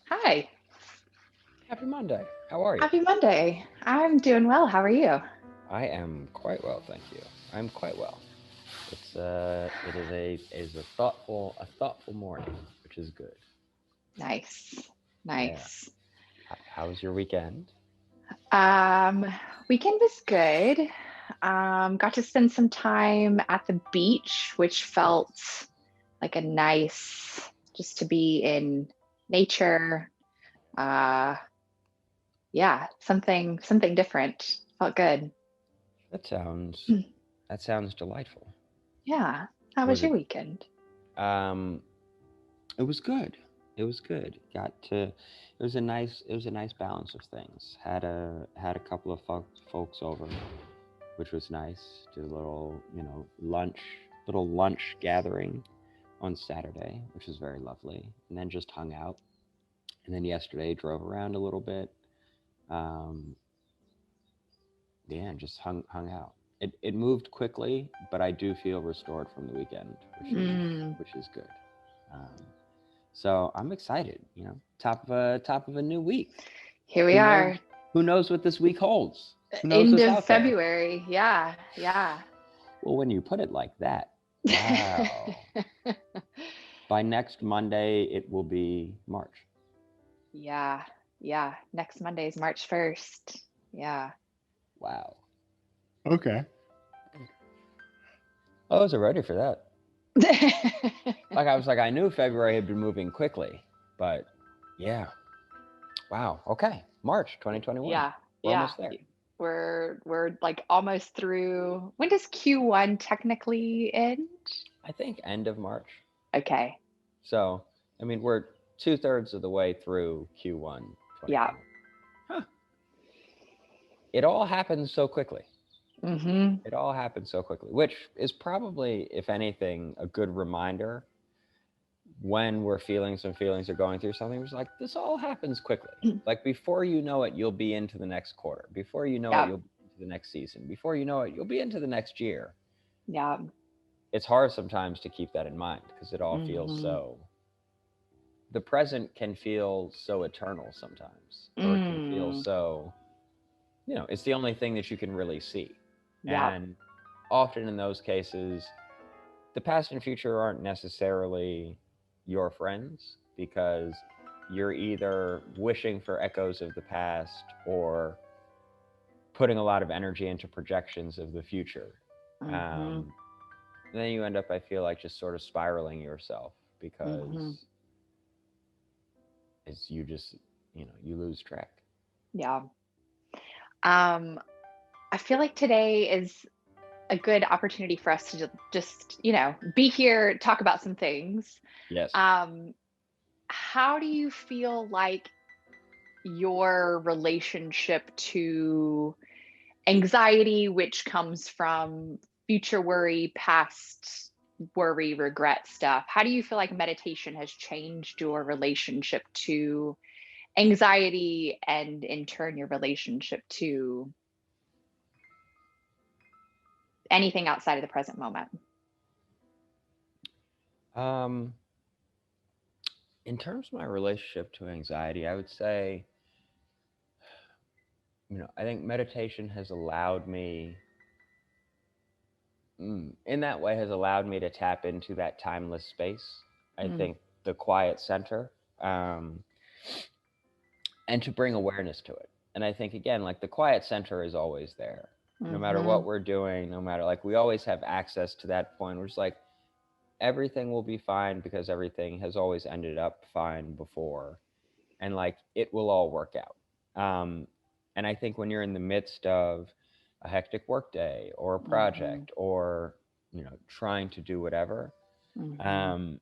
Hi, Happy Monday. How are you? happy Monday. I'm doing well. How are you? I am quite well, thank you. I'm quite well. It is a thoughtful morning, which is good. Nice. Yeah. Nice. How was your weekend? Um, Weekend was good. Got to spend some time at the beach, which felt like a nice just to be in nature. Uh, yeah, something different. Felt good. That sounds that sounds delightful. Yeah. How was Was your it weekend? um it was good. It was good. It was a nice balance of things. Had a couple of folks over, which was nice. Did a little lunch gathering on Saturday, which was very lovely, and then just hung out. And then yesterday drove around a little bit. Um, yeah, and just hung out. It moved quickly, but I do feel restored from the weekend, Mm, which is good. Um, so I'm excited. Top of a new week. Here we Who knows? are, Who knows what this week holds? Who knows end what's of out there? February. Yeah, yeah. Well, when you put it like that, wow. By next Monday, it will be March. Yeah, yeah. Next Monday is March 1st. Yeah. Wow. Okay. I wasn't ready for that. Like I was like, I knew February had been moving quickly, but yeah. Wow. Okay. March 2021. Yeah, We're yeah. almost there. We're like almost through. When does Q1 technically end? I think end of March. Okay. So, I mean, we're two-thirds of the way through Q1 Yeah. 2021. Huh. It all happens so quickly. Mm-hmm. It all happens so quickly, which is probably, if anything, a good reminder when we're feeling some feelings or going through something. It's like, this all happens quickly. Like, before you know it, you'll be into the next quarter. Before you know it, Yeah. you'll be into the next season. Before you know it, you'll be into the next year. Yeah. It's hard sometimes to keep that in mind because it all feels Mm-hmm. so, the present can feel so eternal sometimes, or it can feel Mm. so, it's the only thing that you can really see. Yeah. And often in those cases, the past and future aren't necessarily your friends, because you're either wishing for echoes of the past or putting a lot of energy into projections of the future. Mm-hmm. Um, and then you end up, I feel like, just sort of spiraling yourself, Mm-hmm. because as you just, you lose track. Yeah. Um, I feel like today is a good opportunity for us to just, be here, talk about some things. Yes. Um, how do you feel like your relationship to anxiety, which comes from future worry, past worry, regret stuff? How do you feel like meditation has changed your relationship to anxiety and in turn your relationship to anything outside of the present moment? Um, in terms of my relationship to anxiety, I would say, I think meditation has allowed me, in that way, has allowed me to tap into that timeless space. I Mm, think the quiet center, um, and to bring awareness to it. And I think, again, like, the quiet center is always there. No matter what mhm, we're doing, no matter, like, we always have access to that point where it's like, everything will be fine because everything has always ended up fine before. And, like, it will all work out. And I think when you're in the midst of a hectic workday or a mhm, project, or trying to do whatever, mhm, um,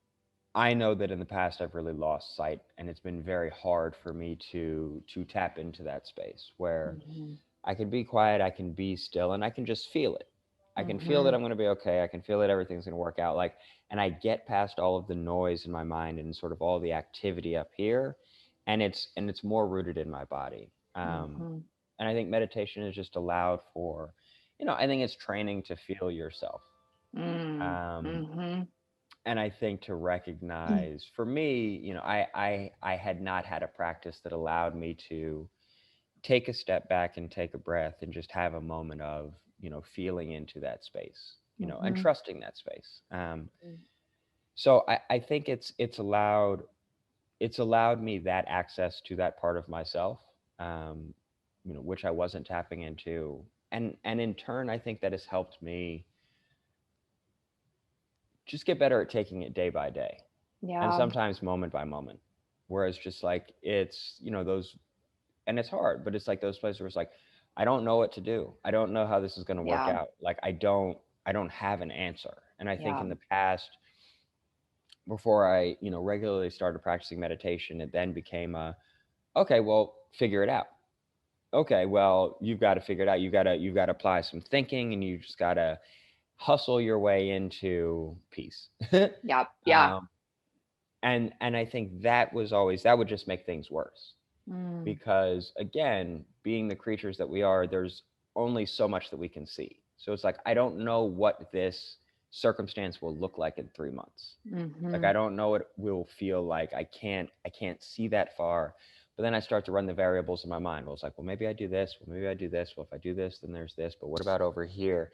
I know that in the past I've really lost sight, and it's been very hard for me to tap into that space where mhm, I can be quiet, I can be still, and I can just feel it. I can feel that mhm, I'm going to be okay. I can feel that everything's going to work out. Like, and I get past all of the noise in my mind and sort of all the activity up here, and it's more rooted in my body. mhm, And I think meditation is just allowed for, I think it's training to feel yourself. mm, Um, mhm, And I think to recognize, for me, I had not had a practice that allowed me to take a step back and take a breath and just have a moment of, feeling into that space, and Mhm. trusting that space. So I think it's allowed me that access to that part of myself, um, which I wasn't tapping into, and in turn, I think that has helped me just get better at taking it day by day, and Yeah. sometimes moment by moment. Whereas just like it's those, and it's hard, but it's like those places where it's like I don't know what to do. I don't know how this is going to work Yeah. out. Like I don't have an answer. And I think Yeah. in the past, before I regularly started practicing meditation, it then became okay, well, figure it out. Okay, well, you've got to figure it out. You've got to apply some thinking, and you just got to hustle your way into peace. Yeah. Yeah. um, and I think that would just make things worse, Mm. because again, being the creatures that we are, there's only so much that we can see. So it's like I don't know what this circumstance will look like in 3 months. Like I Mhm. don't know what it will feel like. I can't see that far. But then I start to run the variables in my mind. Well, it's like, well, maybe I do this. Well, maybe I do this. Well, if I do this, then there's this. But what about over here?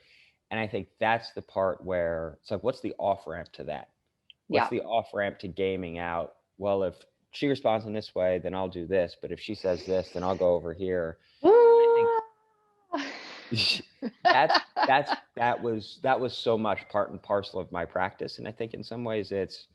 And I think that's the part where it's like, what's the off ramp to that? What's Yeah. the off ramp to gaming out? Well, if she responds in this way, then I'll do this. But if she says this, then I'll go over here. I think that's that was so much part and parcel of my practice. And I think in some ways it's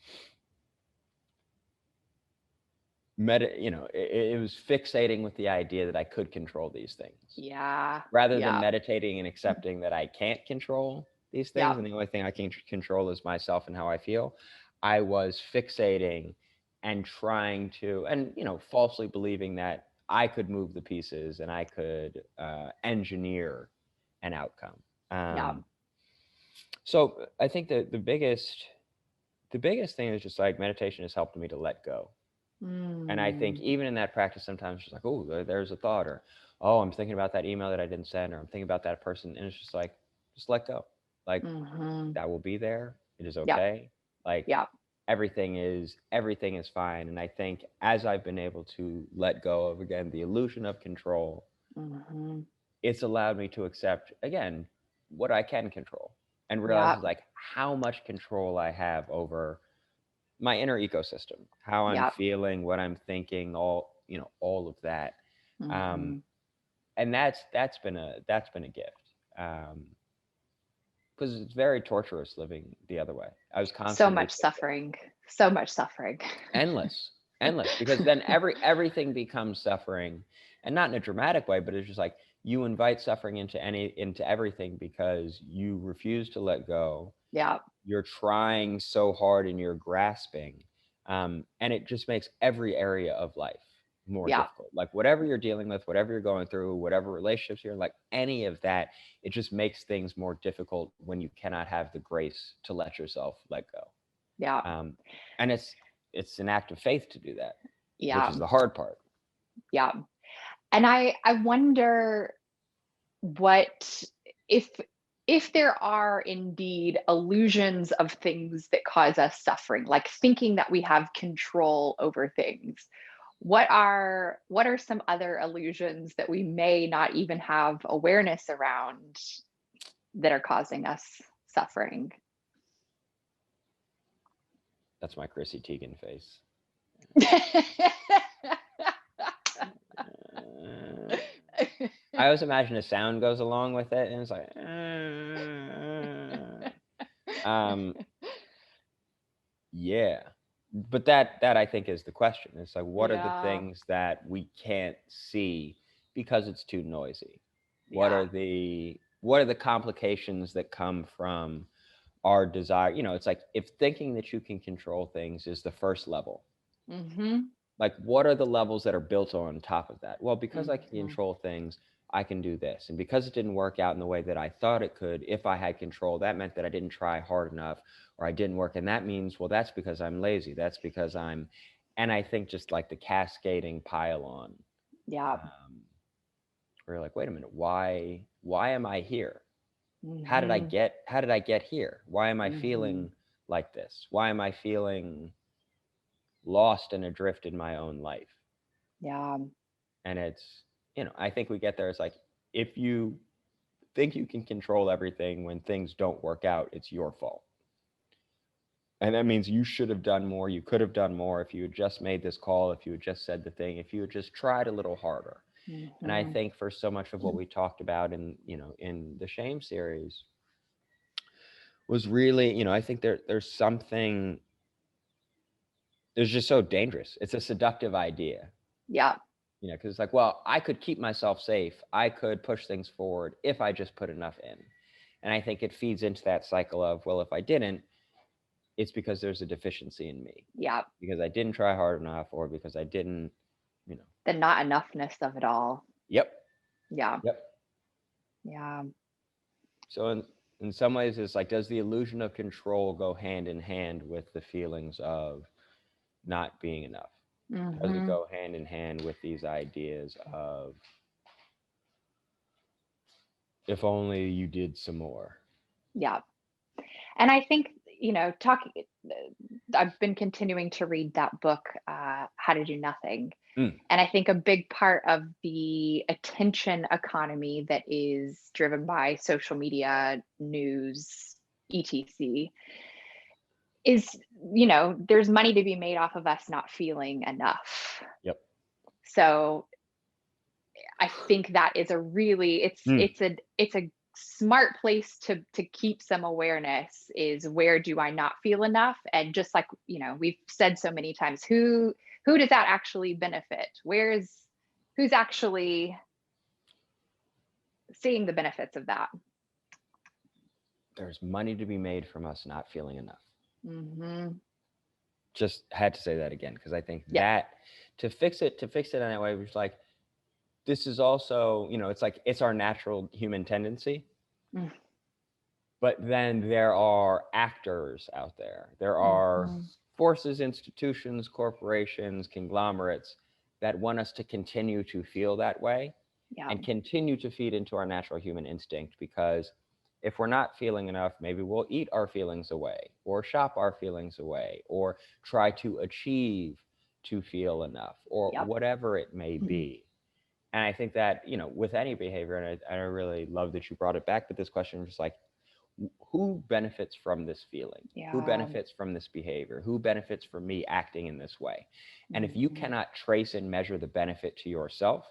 it was fixating with the idea that I could control these things, Yeah. rather than Yeah. meditating and accepting that I can't control these Yeah. things, and the only thing I can control is myself and how I feel. I was fixating and trying to, and falsely believing that I could move the pieces and I could engineer an outcome. Yeah. So I think that the biggest thing is just like meditation has helped me to let go. And I think Mm. even in that practice, sometimes it's like, oh, there's a thought, or oh, I'm thinking about that email that I didn't send, or I'm thinking about that person, and it's just like, just let go. Like Mhm. that will be there. It is Yeah. okay. Like Yeah. everything is fine. And I think as I've been able to let go of, again, the illusion of control, Mhm. it's allowed me to accept, again, what I can control, and realize Yeah. like how much control I have over my inner ecosystem, how I'm Yeah. feeling, what I'm thinking, all of that. Um, Mhm. and that's been a gift. Because it's very torturous living the other way. I was So constantly much thinking, suffering. So much suffering. endless, because then everything becomes suffering, and not in a dramatic way, but it's just like you invite suffering into everything because you refuse to let go. Yeah. You're trying so hard and you're grasping, and it just makes every area of life more Yeah. difficult. Like whatever you're dealing with, whatever you're going through, whatever relationships you're in, like any of that, it just makes things more difficult when you cannot have the grace to let yourself let go. Yeah. um, and it's an act of faith to do that, which Yeah. is the hard part. Yeah. And I wonder what if if there are indeed illusions of things that cause us suffering, like thinking that we have control over things, what are some other illusions that we may not even have awareness around that are causing us suffering? That's my Chrissy Teigen face. Uh, I always imagine a sound goes along with it, and it's like, um, yeah. But that I think is the question. It's like, what are the Yeah. things that we can't see because it's too noisy? What Yeah. are the complications that come from our desire? It's like if thinking that you can control things is the first level, Mhm. like what are the levels that are built on top of that? Well, because I can Mhm. control things, I can do this, and because it didn't work out in the way that I thought it could, if I had control, that meant that I didn't try hard enough, or I didn't work, and that means, well, that's because I'm lazy, that's because I'm and I think just like the cascading pile on, Yeah. um, where you're like, wait a minute, why am I here? how did i Mhm. get how did I get here? Why am I Mhm. feeling like this? Why am I feeling lost and adrift in my own life? Yeah. And it's, I think we get there. It's like, if you think you can control everything when things don't work out, it's your fault. And that means you should have done more. You could have done more if you had just made this call, if you had just said the thing, if you had just tried a little harder. And I Hmm. think for so much of what we talked about in the shame series was really, I think there's something, there's just so dangerous. It's a seductive idea, Yeah. because it's like, well, I could keep myself safe. I could push things forward if I just put enough in. And I think it feeds into that cycle of, well, if I didn't, it's because there's a deficiency in me, Yeah. because I didn't try hard enough, or because I didn't, you know. The not enoughness of it all. Yep. Yeah. Yep. Yeah. So in some ways, it's like, does the illusion of control go hand in hand with the feelings of not being enough? Does it Hmm. go hand in hand with these ideas of, if only you did some more? Yeah. And I think, talking, I've been continuing to read that book, How to Do Nothing. Mm, And I think a big part of the attention economy that is driven by social media, news, etc., is, there's money to be made off of us not feeling enough. yep. So I think that is a really, Mm, it's a smart place to keep some awareness, is where do I not feel enough? And just like, we've said so many times, who does that actually benefit? Who's actually seeing the benefits of that? there's money to be made from us not feeling enough. Hmm. Just had to say that again, because I think Yep. that to fix it in that way, was like, this is also, it's like, it's our natural human tendency. But then there are actors out there. There are Mm-hmm. forces, institutions, corporations, conglomerates that want us to continue to feel that way Yeah. and continue to feed into our natural human instinct, because if we're not feeling enough, maybe we'll eat our feelings away, or shop our feelings away, or try to achieve to feel enough, or Yep. whatever it may Mhm. be. And I think that, with any behavior, and I really love that you brought it back, but this question was like, who benefits from this feeling? Who Yeah. benefits from this behavior? Who benefits from me acting in this way? And if you Hmm. cannot trace and measure the benefit to yourself,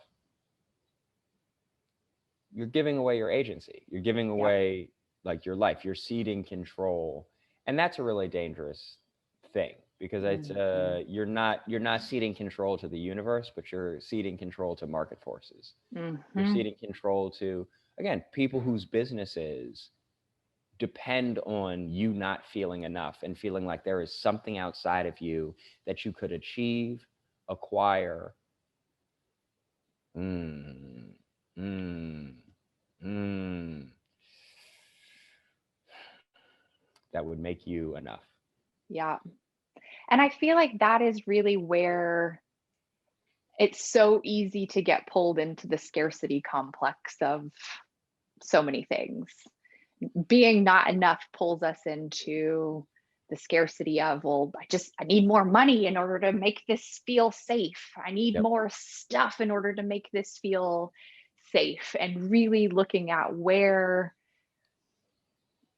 you're giving away your agency. You're giving Yep. away, like, your life. You're ceding control. And that's a really dangerous thing, because it's Hmm. you're not ceding control to the universe, but you're ceding control to market forces. You're Hmm. ceding control to, again, people whose businesses depend on you not feeling enough and feeling like there is something outside of you that you could achieve, acquire, mm, mm, mm, that would make you enough. Yeah. And I feel like that is really where it's so easy to get pulled into the scarcity complex of so many things. Being not enough pulls us into the scarcity of, well, I need more money in order to make this feel safe. I need Yep. more stuff in order to make this feel safe. And really looking at where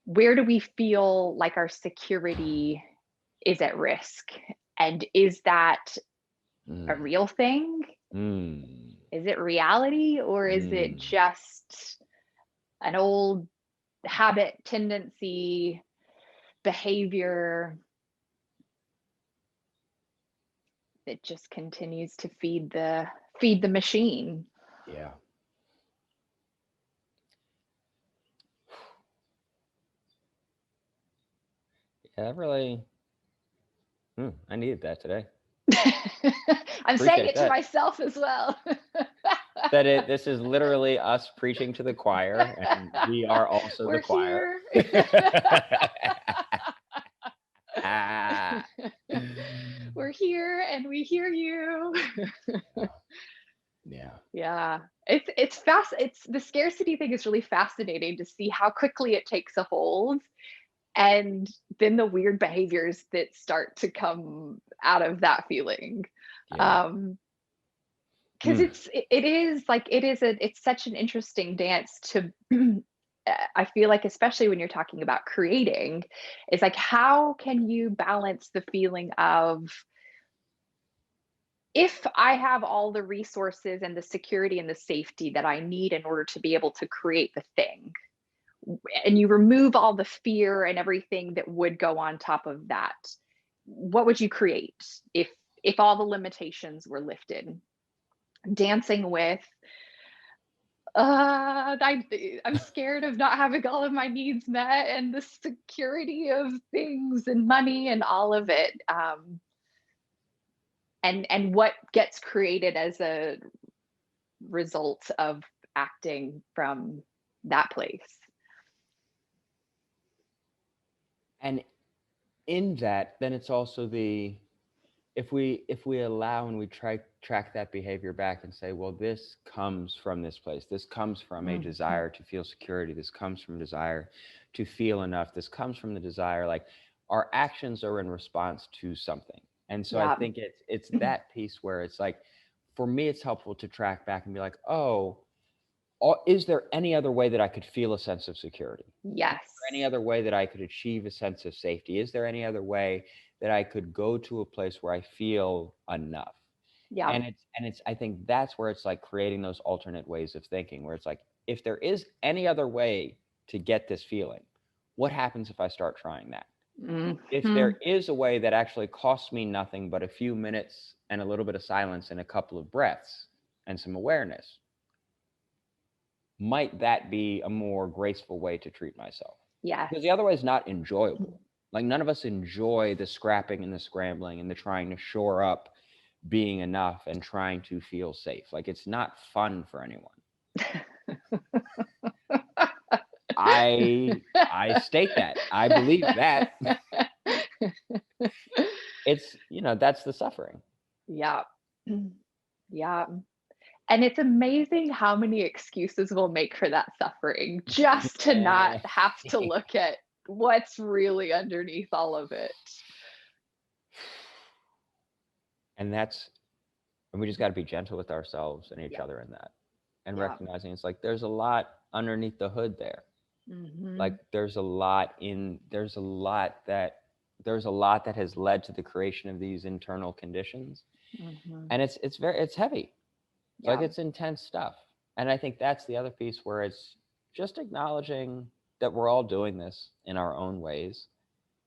do we feel like our security is at risk? And is that a Mm, real thing? mm, Is it reality, or is it mm. just an old habit, tendency, behavior that just continues to feed the machine? Yeah. Yeah, that really, I needed that today. I'm saying Appreciate it to that. myself as well. This is literally us preaching to the choir, and we are also the We're choir. here. Ah. We're here and we hear you. Yeah. Yeah. It's the scarcity thing is really fascinating to see how quickly it takes a hold, And then the weird behaviors that start to come out of that feeling. Yeah. Um, because Mm. it is like it's such an interesting dance to I feel like, especially when you're talking about creating, it's like how can you balance the feeling of, if I have all the resources and the security and the safety that I need in order to be able to create the thing, and you remove all the fear and everything that would go on top of that, what would you create if all the limitations were lifted? Dancing with, I'm scared of not having all of my needs met and the security of things and money and all of it. And what gets created as a result of acting from that place. And in that, then it's also the, if we allow and we track that behavior back and say, well, this comes from this place, this comes from a Mhm. desire to feel security, this comes from desire to feel enough, this comes from the desire, like our actions are in response to something. And so I Yeah. think it's that piece where it's like, for me it's helpful to track back and be like, oh, is there any other way that I could feel a sense of security? Is there any Yes. other way that I could achieve a sense of safety? Is there any other way that I could go to a place where I feel enough? Yeah. And it's I think that's where it's like creating those alternate ways of thinking, where it's like, if there is any other way to get this feeling, what happens if I start trying that? If there Mhm. is a way that actually costs me nothing but a few minutes and a little bit of silence and a couple of breaths and some awareness, might that be a more graceful way to treat myself? Yes. Because the other way is not enjoyable. Like, none of us enjoy the scrapping and the scrambling and the trying to shore up being enough and trying to feel safe. Like, it's not fun for anyone. I state that. I believe that. It's, that's the suffering. Yeah. Yeah. And it's amazing how many excuses we'll make for that suffering just to not Yeah. have to look at what's really underneath all of it. And we just got to be gentle with ourselves and each Yeah. other in that, and Yeah. recognizing it's like there's a lot underneath the hood there. Like, Mhm. there's a lot that has led to the creation of these internal conditions, Mhm. and it's heavy. It's like, Yeah. it's intense stuff. And I think that's the other piece, where it's just acknowledging that we're all doing this in our own ways.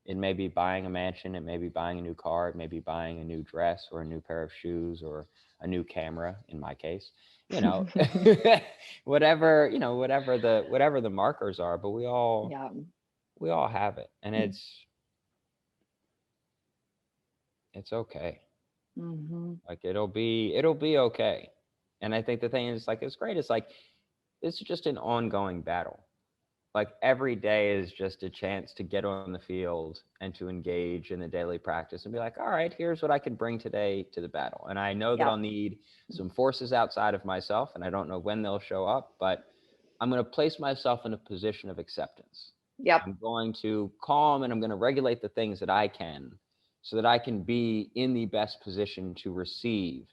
It may be buying a mansion, it may be buying a new car, it may be buying a new dress or a new pair of shoes or a new camera in my case. You know, whatever the markers are, but we all Yeah. we all have it, and it's okay. Mhm. Like, it'll be okay. And I think the thing is, like, it's great. It's like, it's just an ongoing battle. Like, every day is just a chance to get on the field and to engage in the daily practice and be like, all right, here's what I can bring today to the battle. And I know that Yeah. I'll need some forces outside of myself, and I don't know when they'll show up, but I'm going to place myself in a position of acceptance. Yep. I'm going to calm and I'm going to regulate the things that I can, so that I can be in the best position to receive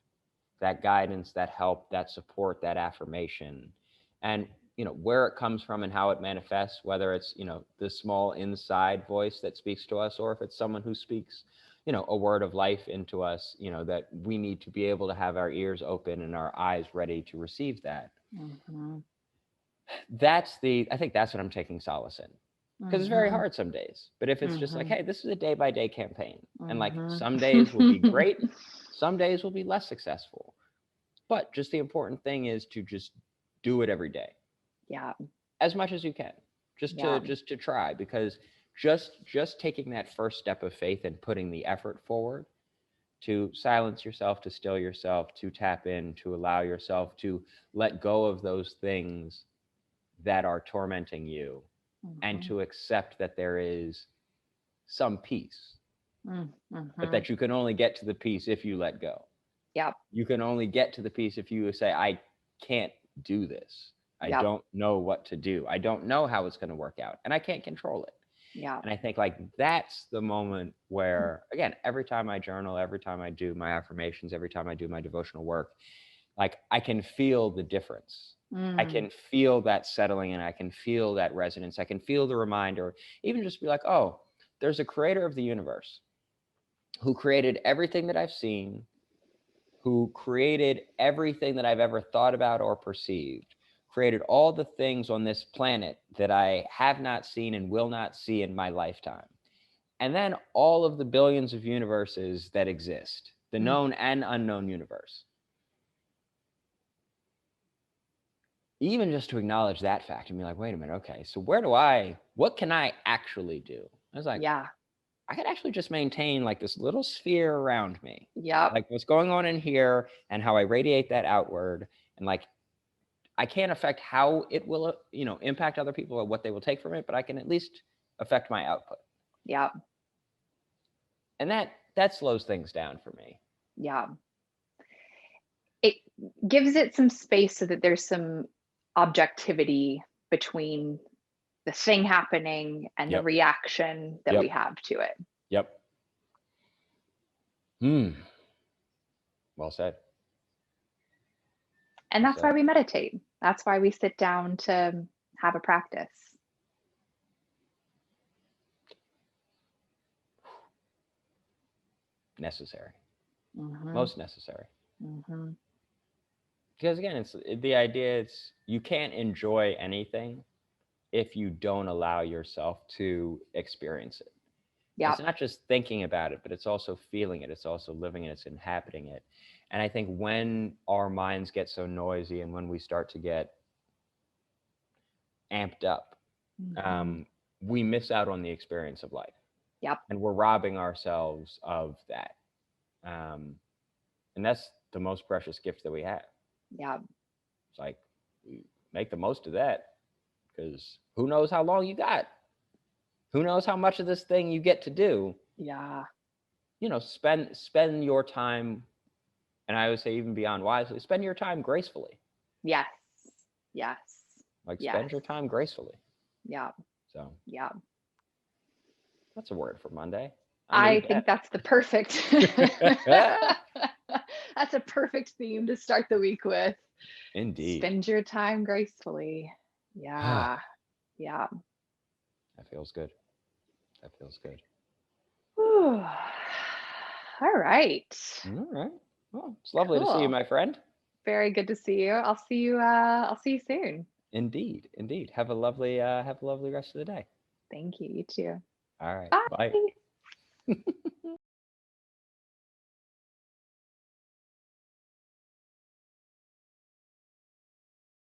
that guidance, that help, that support, that affirmation. And where it comes from and how it manifests, whether it's the small inside voice that speaks to us, or if it's someone who speaks a word of life into us, that we need to be able to have our ears open and our eyes ready to receive that. Mhm. I think that's what I'm taking solace in, because it's very Mhm. hard some days. But if it's just like, Mhm. hey, this is a day by day campaign, and like, Mhm. some days will be great, some days will be less successful, but just the important thing is to just do it every day Yeah. as much as you can, Yeah. just to try, because just taking that first step of faith and putting the effort forward to silence yourself, to still yourself, to tap in, to allow yourself to let go of those things that are tormenting you, and Mhm. to accept that there is some peace, but Mhm. that you can only get to the peace if you let go. Yep. You can only get to the peace if you say, I can't do this. I Yep. don't know what to do. I don't know how it's going to work out, and I can't control it. Yeah. And I think like that's the moment where, again, every time I journal, every time I do my affirmations, every time I do my devotional work, like I can feel the difference. I Mm. can feel that settling in. I can feel that resonance. I can feel the reminder, even just be like, oh, there's a creator of the universe who created everything that I've seen, who created everything that I've ever thought about or perceived, created all the things on this planet that I have not seen and will not see in my lifetime. And then all of the billions of universes that exist, the Mm. known and unknown universe. Even just to acknowledge that fact and be like, wait a minute, okay, so what can I actually do? I was like, Yeah. I could actually just maintain like this little sphere around me, Yep. like what's going on in here and how I radiate that outward. And like, I can't affect how it will, impact other people or what they will take from it, but I can at least affect my output. Yep. And that slows things down for me. Yeah. It gives it some space so that there's some objectivity between the thing happening and the Yep. reaction that we Yep. have to it. Yep. Hmm. Well said. And Well that's why said. we meditate. That's why we sit down to have a practice. Necessary. Hmm. Most necessary. Hmm. Because again, it's the idea is you can't enjoy anything if you don't allow yourself to experience it. It's Yep. not just thinking about it, but it's also feeling it. It's also living it. It's inhabiting it. And I think when our minds get so noisy and when we start to get amped up, Hmm. we miss out on the experience of life. Yep. And we're robbing ourselves of that. Um, and that's the most precious gift that we have. Yep. It's like, make the most of that because who knows how long you got? Who knows how much of this thing you get to do? Yeah. Spend your time, and I would say even beyond wisely, spend your time gracefully. Yes. Yes. Like Yes. spend your time gracefully. Yep. So Yep. that's a word for Monday. I I need think that's the perfect that. that's a perfect theme to start the week with. Indeed. Spend your time gracefully. Yeah. That Yeah. feels good. That feels good. Whew. All right. All right. Well, it's lovely to see you, Cool. my friend. Very good to see you. I'll see you soon. Indeed. Indeed. Have a lovely rest of the day. Thank you. You too. All right. Bye. Bye.